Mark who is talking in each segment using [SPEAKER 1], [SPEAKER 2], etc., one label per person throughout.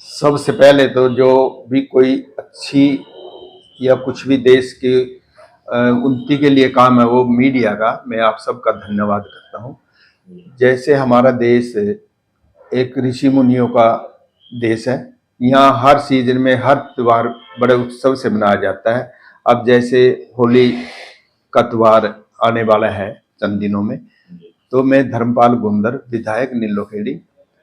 [SPEAKER 1] सबसे पहले तो जो भी कोई अच्छी या कुछ भी देश की उन्नति के लिए काम है वो मीडिया का, मैं आप सबका धन्यवाद करता हूँ। जैसे हमारा देश एक ऋषि मुनियों का देश है, यहाँ हर सीजन में हर त्योहार बड़े उत्सव से मनाया जाता है। अब जैसे होली का त्योहार आने वाला है चंद दिनों में, तो मैं धर्मपाल गुंदर विधायक नीलोखेड़ी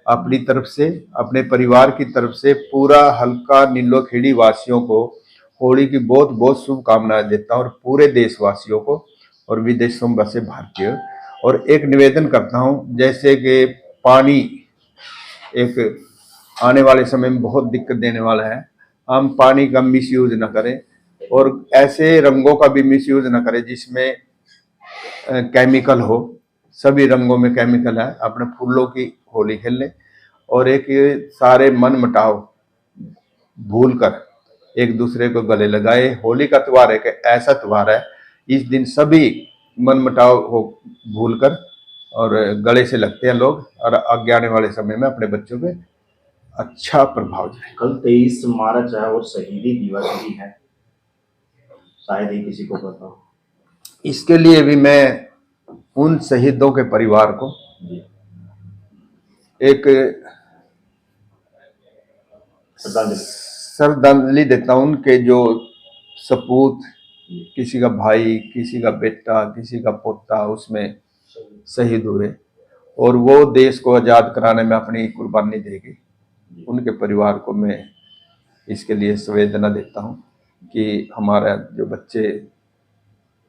[SPEAKER 1] अपनी तरफ से, अपने परिवार की तरफ से पूरा हल्का नीलोखेड़ी वासियों को होली की बहुत बहुत शुभकामनाएं देता हूँ, और पूरे देशवासियों को और विदेशों में बसे भारतीय। और एक निवेदन करता हूँ, जैसे कि पानी एक आने वाले समय में बहुत दिक्कत देने वाला है, हम पानी का मिसयूज न करें और ऐसे रंगों का भी मिसयूज न करें जिसमें केमिकल हो। सभी रंगों में केमिकल है, अपने फूलों की होली खेल लें और एक सारे मन मुटाव भूल कर एक दूसरे को गले लगाए। होली का त्योहार एक ऐसा त्योहार है, इस दिन सभी मन मुटाव हो भूल कर और गले से लगते हैं लोग, और आगे आने वाले समय में अपने बच्चों पे अच्छा प्रभाव जाए।
[SPEAKER 2] कल 23 मार्च है और शहीदी दिवस भी है, शायद ही किसी को पता हो।
[SPEAKER 1] इसके लिए भी मैं उन शहीदों के परिवार को एक श्रद्धांजलि देता हूं। उनके जो सपूत, किसी का भाई, किसी का बेटा, किसी का पोता उसमें शहीद हुए और वो देश को आज़ाद कराने में अपनी कुर्बानी देगी, उनके परिवार को मैं इसके लिए संवेदना देता हूं कि हमारा जो बच्चे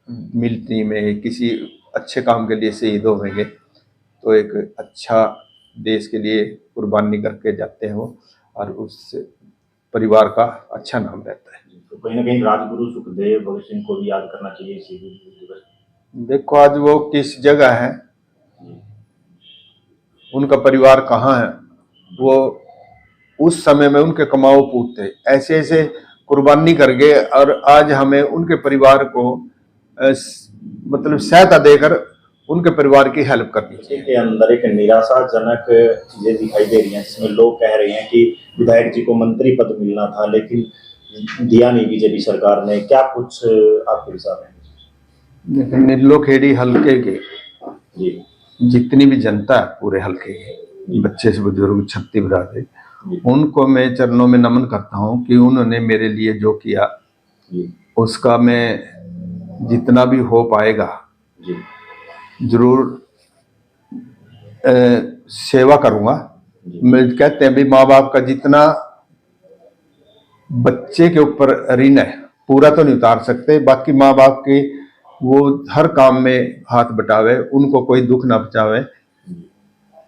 [SPEAKER 1] मिलिट्री में किसी अच्छे काम के लिए शहीद होंगे तो एक अच्छा देश के लिए कुर्बानी करके जाते हैं वो, और उस परिवार का अच्छा नाम रहता है।
[SPEAKER 2] तो कहीं ना कहीं राजगुरु सुखदेव भगत सिंह को भी याद करना चाहिए शहीदी दिवस।
[SPEAKER 1] देखो आज वो किस जगह है, उनका परिवार कहाँ है, वो उस समय में उनके कमाओ पूत थे, ऐसे ऐसे कुर्बानी कर गए, और आज हमें उनके परिवार को मतलब सहायता देकर उनके परिवार की हेल्प करनी चाहिए।
[SPEAKER 2] के अंदर एक निराशाजनक चीजें दिखाई दे रही हैं, जिसमें लोग कह रहे हैं कि विधायक जी को मंत्री पद मिलना था लेकिन दिया नहीं बीजेपी सरकार ने, क्या कुछ आपके हिसाब है?
[SPEAKER 1] नीलोखेड़ी हल्के के
[SPEAKER 2] जी
[SPEAKER 1] जितनी भी जनता है पूरे हल्के के, बच्चे से बुजुर्ग छत्ती बरादरी, उनको मैं चरणों में नमन करता हूँ कि उन्होंने मेरे लिए जो किया उसका मैं जितना भी हो पाएगा जरूर सेवा करूंगा। मैं कहते हैं भी माँ बाप का जितना बच्चे के ऊपर ऋण है पूरा तो नहीं उतार सकते, बाकी माँ बाप के वो हर काम में हाथ बटावे, उनको कोई दुख ना पहुंचावे,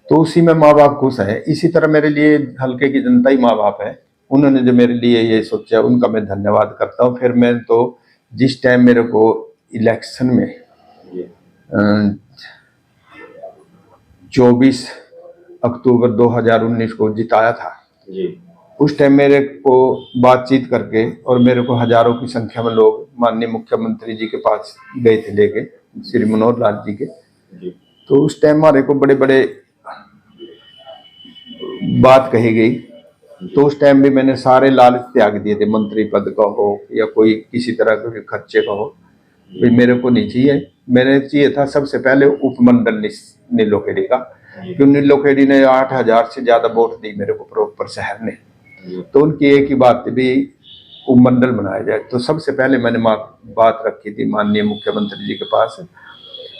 [SPEAKER 1] तो उसी में माँ बाप खुश है। इसी तरह मेरे लिए हल्के की जनता ही माँ बाप है, उन्होंने जो मेरे लिए ये सोचा उनका मैं धन्यवाद करता हूँ। फिर मैं तो जिस टाइम मेरे को इलेक्शन में 24 अक्टूबर 2019 को जिताया था, उस टाइम मेरे को बातचीत करके और मेरे को हजारों की संख्या में लोग माननीय मुख्यमंत्री जी के पास गए थे लेके, श्री मनोहर लाल जी के, तो उस टाइम हमारे को बड़े बड़े बात कही गई, तो उस टाइम भी मैंने सारे लालच त्याग दिए थे, मंत्री पद का हो या कोई किसी तरह के खर्चे का हो, भी मेरे को नहीं चाहिए। मैंने चाहिए था सबसे पहले उपमंडल नीलोखेड़ी का, क्यों नीलोखेड़ी ने 8,000 से ज्यादा वोट दी मेरे को प्रॉपर शहर ने, तो उनकी एक ही बात भी उपमंडल बनाया जाए। तो सबसे पहले मैंने बात रखी थी माननीय मुख्यमंत्री जी के पास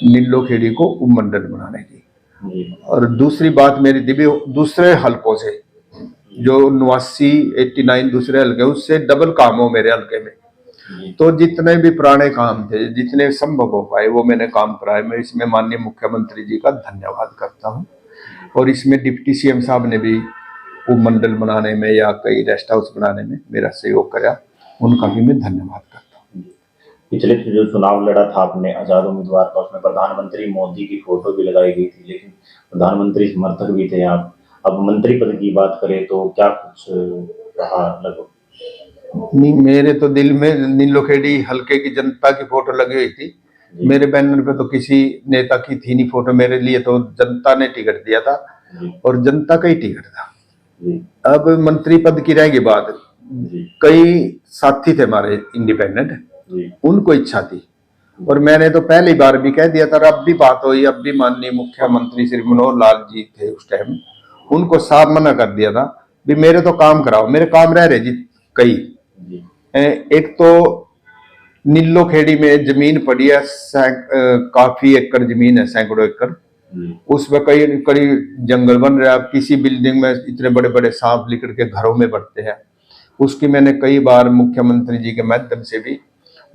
[SPEAKER 1] नीलोखेड़ी को उपमंडल बनाने की। और दूसरी बात मेरी थी भी दूसरे हलकों से जो 89 दूसरे हल्के उससे डबल काम हो मेरे हल्के में, तो जितने भी पुराने काम थे जितने संभव हो पाए वो मैंने काम कराए। मैं इसमें माननीय मुख्यमंत्री जी का धन्यवाद करता हूँ, और इसमें डिप्टी सीएम साहब ने भी उपमंडल बनाने में या कई रेस्ट हाउस बनाने में मेरा सहयोग करा, उनका भी मैं धन्यवाद करता हूँ।
[SPEAKER 2] पिछले जो चुनाव लड़ा था आपने आजाद उम्मीदवार का, उसमें प्रधानमंत्री मोदी की फोटो भी लगाई गई थी, लेकिन प्रधानमंत्री समर्थक भी थे आप। अब मंत्री पद की बात करें तो क्या कुछ रहा लगभग?
[SPEAKER 1] नहीं, मेरे तो दिल में नीलोखेड़ी हल्के की जनता की फोटो लगी हुई थी, मेरे बैनर पे तो किसी नेता की थी नहीं फोटो, मेरे लिए तो जनता ने टिकट दिया था और जनता का ही टिकट था।
[SPEAKER 2] जी
[SPEAKER 1] अब मंत्री पद की रहेगी बात,
[SPEAKER 2] जी
[SPEAKER 1] कई साथी थे हमारे इंडिपेंडेंट,
[SPEAKER 2] जी
[SPEAKER 1] उनको इच्छा थी और मैंने तो पहली बार भी कह दिया था, और अब भी बात हुई, अब भी माननीय मुख्यमंत्री श्री मनोहर लाल जी थे उस टाइम, उनको साफ मना कर दिया था भी मेरे तो काम कराओ, मेरे काम रह रहे जी कई।
[SPEAKER 2] जी
[SPEAKER 1] एक तो नीलो खेड़ी में जमीन पड़ी है, काफी एकड़ जमीन है, सैकड़ों एकड़,
[SPEAKER 2] जी
[SPEAKER 1] उसमें कई कई जंगल बन रहा है। किसी बिल्डिंग में इतने बड़े बड़े सांप निकल के घरों में बढ़ते हैं, उसकी मैंने कई बार मुख्यमंत्री जी के माध्यम से भी,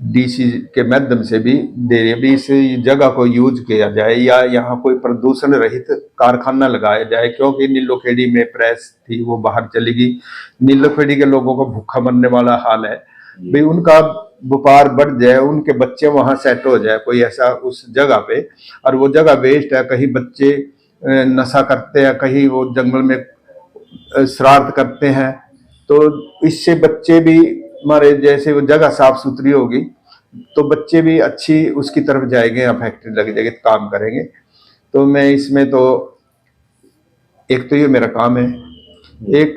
[SPEAKER 1] डीसी के माध्यम से भी दे रही भी, इस जगह को यूज किया जाए या यहाँ कोई प्रदूषण रहित कारखाना लगाया जाए, क्योंकि नीलोखेड़ी में प्रेस थी वो बाहर चली गई। नीलोखेड़ी के लोगों को भूखा मरने वाला हाल है भाई, उनका व्यापार बढ़ जाए, उनके बच्चे वहां सेट हो जाए कोई ऐसा उस जगह पे, और वो जगह वेस्ट है, कहीं बच्चे नशा करते हैं, कहीं वो जंगल में शरारत करते हैं, तो इससे बच्चे भी हमारे, जैसे वो जगह साफ सुथरी होगी तो बच्चे भी अच्छी उसकी तरफ जाएंगे, या फैक्ट्री लग जाएगी तो काम करेंगे। तो मैं इसमें तो एक तो ये मेरा काम है, एक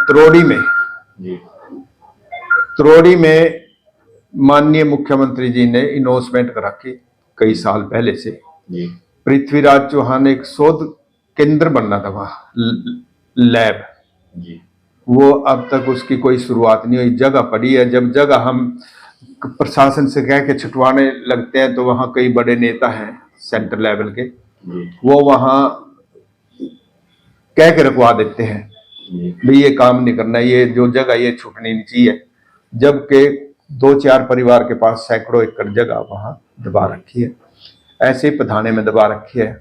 [SPEAKER 1] त्रोड़ी में,
[SPEAKER 2] जी
[SPEAKER 1] त्रोड़ी में माननीय मुख्यमंत्री जी ने इन्वेस्टमेंट कर रखी कई साल पहले से।
[SPEAKER 2] जी
[SPEAKER 1] पृथ्वीराज चौहान एक शोध केंद्र बनना था वहां, लैब,
[SPEAKER 2] जी
[SPEAKER 1] वो अब तक उसकी कोई शुरुआत नहीं हुई। जगह पड़ी है, जब जगह हम प्रशासन से कह के छुटवाने लगते हैं तो वहां कई बड़े नेता हैं सेंटर लेवल के,
[SPEAKER 2] जी
[SPEAKER 1] वो वहां कह के रखवा देते हैं
[SPEAKER 2] जी
[SPEAKER 1] भाई ये काम नहीं करना, ये जो जगह ये छूटनी नहीं चाहिए, जबकि 2-4 परिवार के पास सैकड़ों एकड़ जगह वहां दबा रखी है, ऐसे पधाने में दबा रखी है।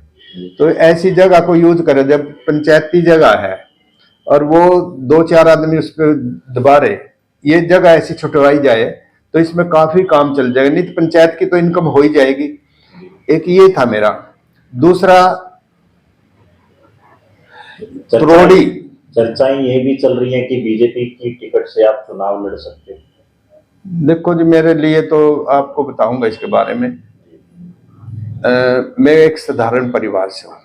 [SPEAKER 1] तो ऐसी जगह को यूज करे, जब पंचायती जगह है और वो 2-4 आदमी उस पर दबा रहे, ये जगह ऐसी छुटवाई जाए तो इसमें काफी काम चल जाएगा, नहीं तो पंचायत की तो इनकम हो ही जाएगी। एक ये था मेरा। दूसरा, त्रोड़ी,
[SPEAKER 2] चर्चाएं ये भी चल रही हैं कि बीजेपी की टिकट से आप चुनाव लड़ सकते हैं।
[SPEAKER 1] देखो जी, मेरे लिए तो आपको बताऊंगा इसके बारे में। मैं एक साधारण परिवार से हूँ,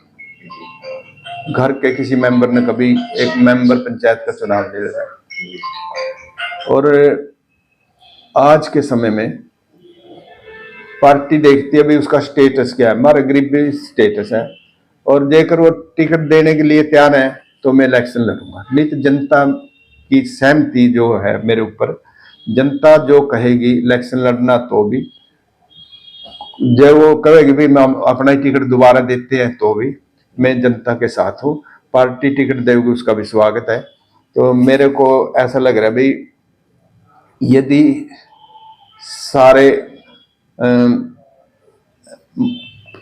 [SPEAKER 1] घर के किसी मेंबर ने कभी एक मेंबर पंचायत का चुनाव नहीं लड़ा, और आज के समय में पार्टी देखती है भी उसका स्टेटस क्या है, हमारा गरीबी स्टेटस है, और देकर वो टिकट देने के लिए तैयार है तो मैं इलेक्शन लड़ूंगा। नहीं तो जनता की सहमति जो है मेरे ऊपर, जनता जो कहेगी इलेक्शन लड़ना, तो भी जब वो कहेगी भी मैं अपना ही टिकट दोबारा देते हैं तो भी मैं जनता के साथ हूँ। पार्टी टिकट देगी उसका भी स्वागत है। तो मेरे को ऐसा लग रहा है भाई, यदि सारे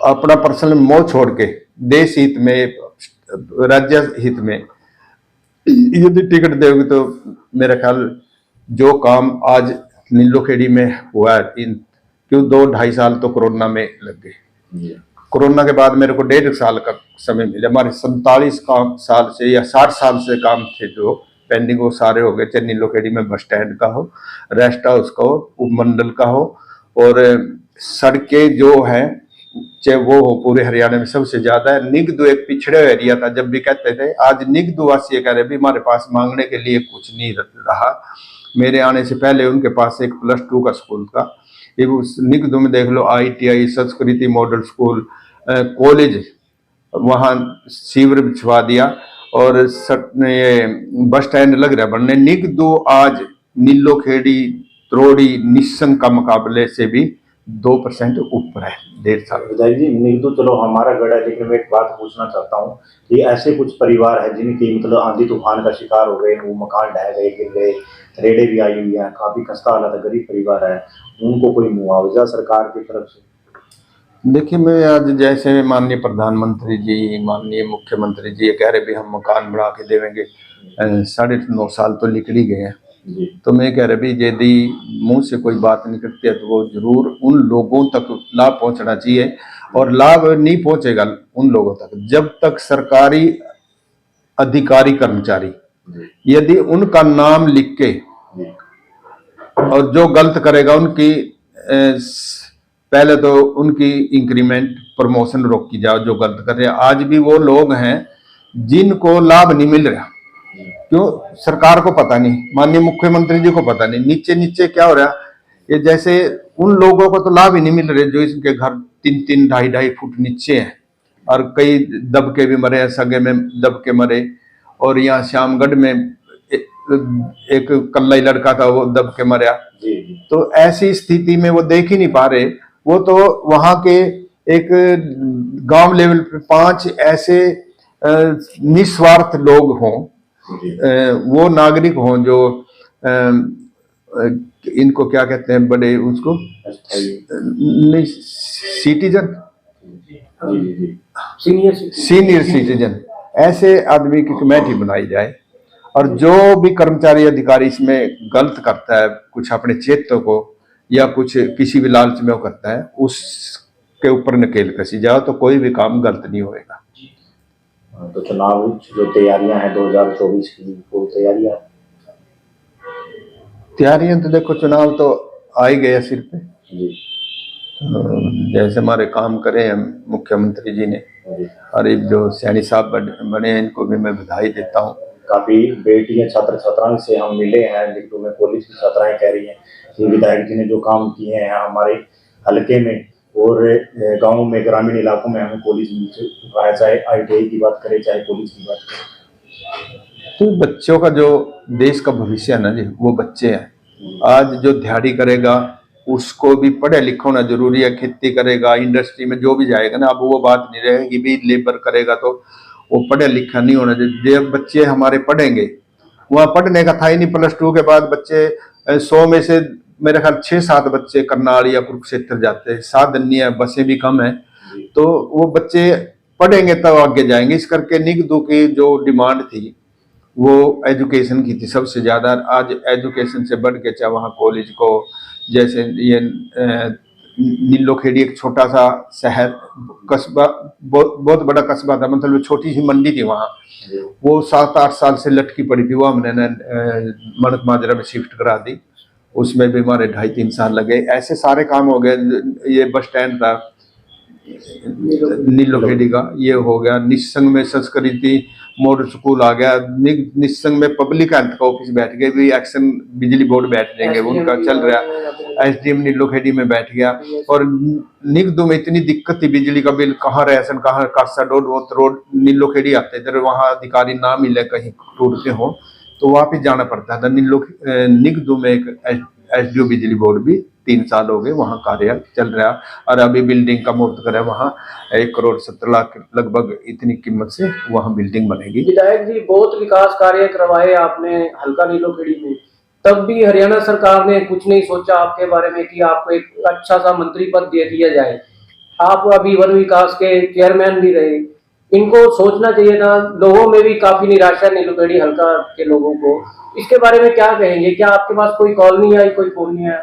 [SPEAKER 1] अपना पर्सनल मोह छोड़ के देश हित में, राज्य हित में यदि टिकट देगी तो मेरा ख्याल जो काम आज नीलोखेड़ी में हुआ है, क्यों 2-2.5 साल तो कोरोना में लग गए। कोरोना के बाद मेरे को 1.5 साल का समय मिला। हमारे 47 साल से या 60 साल से काम थे जो पेंडिंग, वो सारे हो गए, चाहे नीलोखेड़ी में बस स्टैंड का हो, रेस्ट हाउस का हो, उपमंडल का हो, और सड़कें जो हैं चाहे वो हो, पूरे हरियाणा में सबसे ज्यादा है। निगदू एक पिछड़े एरिया था, जब भी कहते थे, आज निगदू वासी ये कह रहे भी हमारे पास मांगने के लिए कुछ नहीं रहा। मेरे आने से पहले उनके पास एक +2 का स्कूल था, एक निगदू में देख लो, ITI, संस्कृति मॉडल स्कूल, कॉलेज, वहाँ सीवर बिछवा दिया, और ये बस स्टैंड लग रहा है बनने। निगदू आज नीलोखेड़ी, त्रोड़ी, निस्सन का मुकाबले से भी 2% ऊपर है 1.5 साल।
[SPEAKER 2] विधायक जी, निगदू चलो हमारा गढ़ है, लेकिन मैं एक बात पूछना चाहता हूँ कि ऐसे कुछ परिवार है जिनकी मतलब आंधी तूफान का शिकार हो गए, वो मकान ढह गए, गिर गए, रेड़े भी आई हुई है, काफी खस्ता हालत है, गरीब परिवार है, उनको कोई मुआवजा सरकार की तरफ से?
[SPEAKER 1] देखिए, मैं आज जैसे माननीय प्रधानमंत्री जी, माननीय मुख्यमंत्री जी ये कह रहे भी हम मकान बना के देंगे, 9.5 साल तो निकल ही गए हैं। तो मैं कह रहा भी यदि मुंह से कोई बात निकलती है तो वो जरूर उन लोगों तक लाभ पहुंचना चाहिए, और लाभ नहीं पहुंचेगा उन लोगों तक जब तक सरकारी अधिकारी कर्मचारी यदि उनका नाम लिख के, और जो गलत करेगा उनकी पहले तो उनकी इंक्रीमेंट प्रमोशन रोकी जाओ, जो गलत कर रहे हैं। आज भी वो लोग हैं जिनको लाभ नहीं मिल रहा, क्यों सरकार को पता नहीं, माननीय मुख्यमंत्री जी को पता नहीं, नीचे नीचे क्या हो रहा। ये जैसे उन लोगों को तो लाभ ही नहीं मिल रहे जो इसके घर 3-3, 2.5-2.5 फुट नीचे हैं, और कई दब के भी मरे, सगे में दब के मरे। और यहाँ श्यामगढ़ में एक कल्ला ही लड़का था, वो दब के मरा। तो ऐसी स्थिति में वो देख ही नहीं पा रहे। वो तो वहां के एक गांव लेवल पे 5 ऐसे निस्वार्थ लोग हों, वो नागरिक हों जो इनको क्या कहते हैं, बड़े उसको सिटीजन, सीनियर सिटीजन, ऐसे आदमी की कमेटी बनाई जाए। और जो भी कर्मचारी अधिकारी इसमें गलत करता है, कुछ अपने क्षेत्र को या कुछ किसी भी लालच में वो करता है, उसके ऊपर नकेल कसी जाओ तो कोई भी काम गलत नहीं होएगा।
[SPEAKER 2] तो चुनाव जो तैयारियां हैं 2024 की, वो तैयारियां
[SPEAKER 1] तो देखो, चुनाव तो आ ही गया सिर पे जी। जैसे हमारे काम करे हैं मुख्यमंत्री जी ने, और एक जो सैनी साहब बने हैं, इनको भी मैं बधाई देता हूँ।
[SPEAKER 2] काफी बेटियां छात्र छात्राओं से हम मिले हैं, लिखो में कॉलेज की छात्राएं कह रही हैं कि विधायक जी ने जो काम किए हैं हमारे हलके में और गांव में, ग्रामीण इलाकों में हमें कॉलेज मिल रहा है, चाहे ITI की बात करें चाहे कॉलेज की बात करें।
[SPEAKER 1] तो बच्चों का जो देश का भविष्य है ना जी, वो बच्चे हैं। आज जो दिहाड़ी करेगा उसको भी पढ़े लिखा होना जरूरी है। खेती करेगा, इंडस्ट्री में जो भी जाएगा ना, अब वो बात नहीं रहेगी भी लेबर करेगा तो वो पढ़े लिखा नहीं होना चाहिए। जब बच्चे हमारे पढ़ेंगे, वहाँ पढ़ने का था ही नहीं। +2 के बाद बच्चे 100 में से मेरे ख्याल 6-7 बच्चे करनाल या कुरुक्षेत्र जाते हैं। साधन नहीं है, बसें भी कम है, तो वो बच्चे पढ़ेंगे तब आगे जाएंगे। इस करके निगदू की जो डिमांड थी वो एजुकेशन की थी सबसे ज्यादा। आज एजुकेशन से बढ़ के चाहे वहाँ कॉलेज को, जैसे ये नीलोखेड़ी एक छोटा सा शहर कस्बा, बहुत बड़ा कस्बा था, मतलब छोटी सी मंडी थी वहाँ, वो 7-8 साल से लटकी पड़ी थी। वो हमने मणक माजरा में शिफ्ट करा दी, उसमें भी हमारे 2.5-3 साल लगे। ऐसे सारे काम हो गए। ये बस स्टैंड था नीलोखेड़ी का, ये हो गया। निस्संग में संस्कृति मॉडल स्कूल आ गया। निस्संग में पब्लिक हेल्थ का ऑफिस बैठ गए, भी एक्शन बिजली बोर्ड बैठ जाएंगे, उनका चल रहा। SDM नीलोखेड़ी में बैठ गया। और निगदू में इतनी दिक्कत थी, बिजली का बिल कहाँ राशन, कहाँ कासा रोड नीलोखेड़ी आते थे, वहाँ अधिकारी ना मिले, कहीं टूर के हो तो वहाँ पे जाना पड़ता था। निगदू में एक SDO बिजली बोर्ड भी 3 साल हो गए वहाँ कार्य चल रहा। और अभी बिल्डिंग का मुहूर्त करा, वहाँ 1,70,00,000 लगभग इतनी कीमत से वहाँ बिल्डिंग बनेगी।
[SPEAKER 3] विधायक जी, बहुत विकास कार्य करवाए आपने हल्का नीलोखेड़ी में, तब भी हरियाणा सरकार ने कुछ नहीं सोचा आपके बारे में कि आपको एक अच्छा सा मंत्री पद दे दिया जाए। आप अभी वन विकास के चेयरमैन भी रहे, इनको सोचना चाहिए था। लोगों में भी काफी निराशा नीलोखेड़ी हल्का के लोगों को, इसके बारे में क्या कहेंगे? क्या आपके पास कोई कॉल नहीं आई, कोई फोन नहीं आया?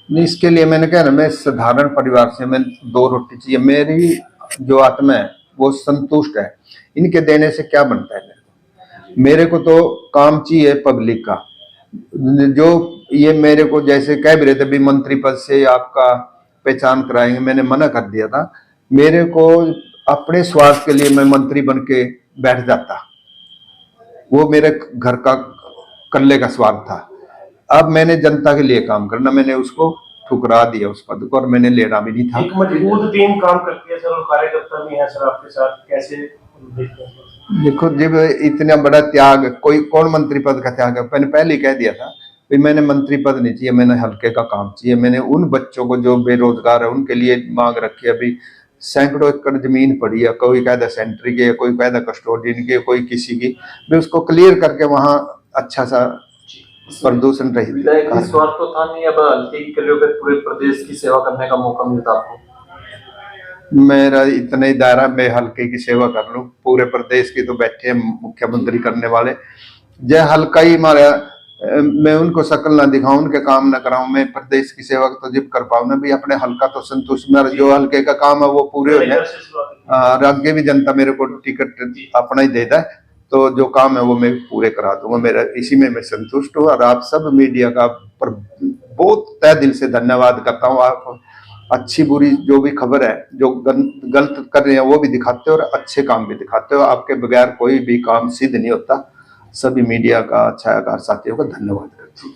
[SPEAKER 1] नहीं, इसके लिए मैंने कहा ना, मैं साधारण परिवार से, मैं 2 रोटी चाहिए, मेरी जो आत्मा है वो संतुष्ट है। इनके देने से क्या बनता है? मेरे को तो काम चाहिए पब्लिक का। जो ये मेरे को जैसे कह भी रहे थे भी मंत्री पद से आपका पहचान कराएंगे, मैंने मना कर दिया था। मेरे को अपने स्वार्थ के लिए मैं मंत्री बन के बैठ जाता, वो मेरे घर का कल्ले का स्वार्थ था। अब मैंने जनता के लिए काम करना, मैंने उसको ठुकरा दिया उस पद को, और मैंने लेना भी नहीं था।
[SPEAKER 4] एक मजबूत टीम काम करती है सर, और कार्यकर्ता भी है सर आपके साथ, कैसे
[SPEAKER 1] देखो, जब इतना बड़ा त्याग, कोई कौन मंत्री पद का त्याग है? मैंने पहले ही कह दिया था भाई, मैंने मंत्री पद नहीं चाहिए, मैंने हल्के का काम चाहिए। मैंने उन बच्चों को जो बेरोजगार है उनके लिए मांग रखी है। अभी सैकड़ों एकड़ जमीन पड़ी है, कोई कहता सेंट्री की, कोई कहता कस्टोडियन की, कोई किसी की, भी उसको क्लियर करके वहाँ अच्छा सा प्रदूषण रहित।
[SPEAKER 4] विधायक जी, स्वार्थ तो था नहीं, अब हल्के की करियो पर पूरे प्रदेश की सेवा करने का मौका मिलता आपको।
[SPEAKER 1] मेरा इतना ही दायरा, मैं हल्के की सेवा कर लूं, पूरे प्रदेश की तो बैठे मुख्यमंत्री करने वाले। जय हल्का ही मारा, मैं उनको शक्ल ना दिखाऊं, उनके काम ना कराऊं, मैं प्रदेश की सेवा तो जब कर पाऊं ना भी, अपने हल्का तो संतुष्ट, मेरा जो हल्के का काम है वो पूरे हो जाए। और आगे भी जनता मेरे को टिकट अपना ही देता है, तो जो काम है वो मैं पूरे करा दूंगा। मेरा इसी में मैं संतुष्ट हूँ। और आप सब मीडिया का पर बहुत तहे दिल से धन्यवाद करता हूँ। आप अच्छी बुरी जो भी खबर है, जो गलत कर रहे हैं वो भी दिखाते हो और अच्छे काम भी दिखाते हो। आपके बगैर कोई भी काम सिद्ध नहीं होता। सभी मीडिया का, छायाकार साथियों का धन्यवाद करता हूँ।